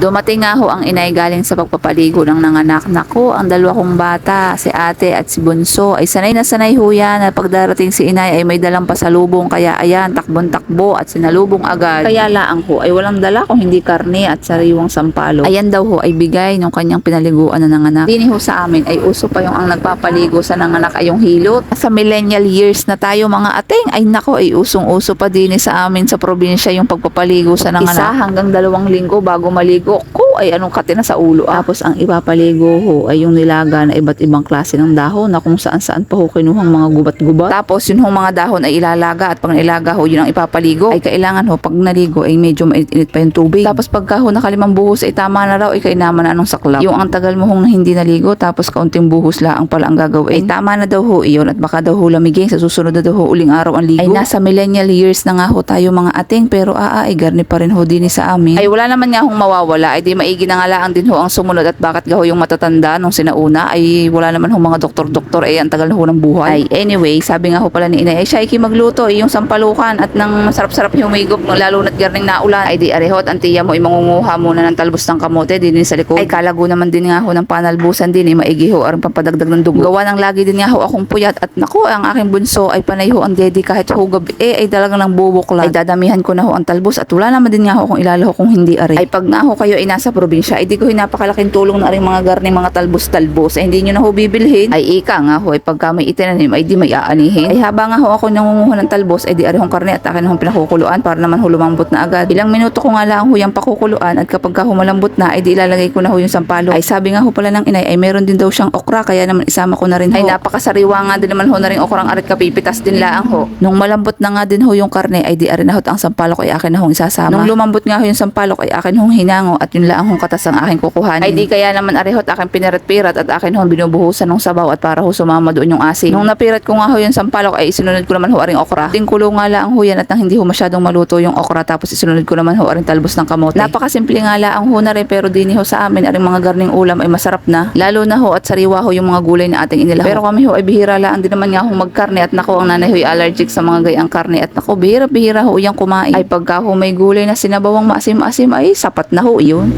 Dumating nga ho ang inay galing sa pagpapaligo ng nanganak. Naku, ang dalawa kong bata, si ate at si bunso, ay sanay na sanay ho yan na pagdarating si inay ay may dalang pasalubong. Kaya ayan, takbon-takbo at sinalubong agad. Kaya laang ho ay walang dala kung hindi karne at sariwang sampalo. Ayan daw ho ay bigay ng kanyang pinaliguan na nanganak. Dini ho sa amin ay uso pa yung ang nagpapaligo sa nanganak ay yung hilot. Sa millennial years na tayo mga ating, ay nako ay usong-uso pa din sa amin sa probinsya yung pagpapaligo sa nanganak. Isa hanggang 2 linggo bago maligo ko ay anong katina sa ulo. Tapos ang ipapaligo ho ay yung nilaga na iba't ibang klase ng dahon na kung saan-saan pa ho kinuhang mga gubat-gubat. Tapos yun hong mga dahon ay ilalaga at pag nailaga ho yun ang ipapaligo ay kailangan ho pag naligo ay medyo mainit-init pa yung tubig. Tapos pagka ho nakalimang buhos ay tama na raw ay kainaman na anong saklap. Yung ang tagal mo hong hindi naligo tapos kaunting buhos lang pala ang gagawin ay tama na daw ho iyon at baka daw ho lamigin sa susunod na daw ho uling araw ang ligo. Ay nasa millennial years na nga ho tayo mga ating pero ay garni pa rin ho din sa amin. Ay wala naman nga hong mawawala ay di maigi na nga lang din ho ang sumunod at bakit gaho yung matatanda nung sinauna ay wala naman ho mga doktor-doktor ay ang tagal na ho ng buhay. Ay anyway, sabi nga ho pala ni inay ay siya magluto yung sampalukan at nang masarap-sarap humigop lalo na't garning naulan ay di arehot ang tiya mo ay mangunguha muna ng talbos ng kamote din sa likod. Ay kalago naman din nga ho ng panalbusan din maigi ho aring pampadagdag ng dugo. Gawa ng lagi din nga ho akong puyat at naku ang aking bunso ay panay ho ang dedi kahit ho gabi ay talagang nang bubuklat. Ay dadamihan ko na ho ang talbos at wala naman din nga ho kung ilalaho kung hindi ari. Ay pag nga ho kayo ay nasa probinsya ay di ko napakalaking tulong na rin mga garning mga talbos-talbos ay hindi nyo na ho bibilhin. Ay ika nga ho ay pagka may itinanim ay di may aanihin. Ay haba nga ho ako nangunguha ng talbos ay di arihong karne at akin hong pinakukuluan para naman ho lumambot na agad. Ilang minuto ko nga lang ho yung pakukuluan at kapag ka humalambot na ay di ilalagay ko na ho yung sampalo. Ay sabi nga ho pala ng inay ay meron din daw siyang okra kaya naman isama ko na rin ho. Ay napakasariwa nga din naman ho na rin okrang arit kapipitas din laang ho. Nung malambot na nga din ho yung karne ay di arin na ho ang sampalok ay akin na hong isasama. Nung lumambot nga ho yung sampalok ay akin hong hinango at yun laang hong katas ang aking kukuhanin. Ay di kaya naman arihot akin pinirat-pirat at akin hong binubuhusan ng sabaw at para ho sumama doon yung asin. Nung napirat ko nga ho yung sampalok ay isinunod ko naman ho aring okra. Tingkulo nga lang ho yan at nang hindi ho masyadong maluto yung okra tapos isinunod ko naman ho aring talbos ng kamote. Napakasimple nga lang ho na rin pero dini ho sa amin aring mga garning ulam ay masarap na. Lalo na ho at sariwa ho yung mga gulay na ating inilaho. Pero kami ho ay bihira lang din naman nga ho magkarne at nako ang nanay ho ay allergic sa mga gayang karne at nako bihira-bihira ho yung kumain. Ay pagka ho may gulay na sinabawang maasim-asim ay sapat na ho yun.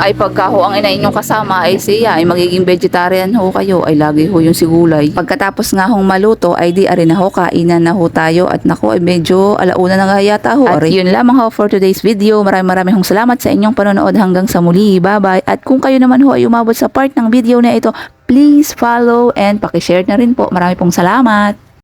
Ay pagka ho ang ina inyong kasama ay siya ay magiging vegetarian ho kayo ay lagi ho yung sigulay. Pagkatapos nga hong maluto ay di ari na ho kainan na ho tayo at nako ay medyo alauna na nga yata ho. At yun lamang ho for today's video. Maraming hong salamat sa inyong panonood hanggang sa muli. Bye bye. At kung kayo naman ho ay umabot sa part ng video na ito, please follow and pakishare na rin po. Marami pong salamat.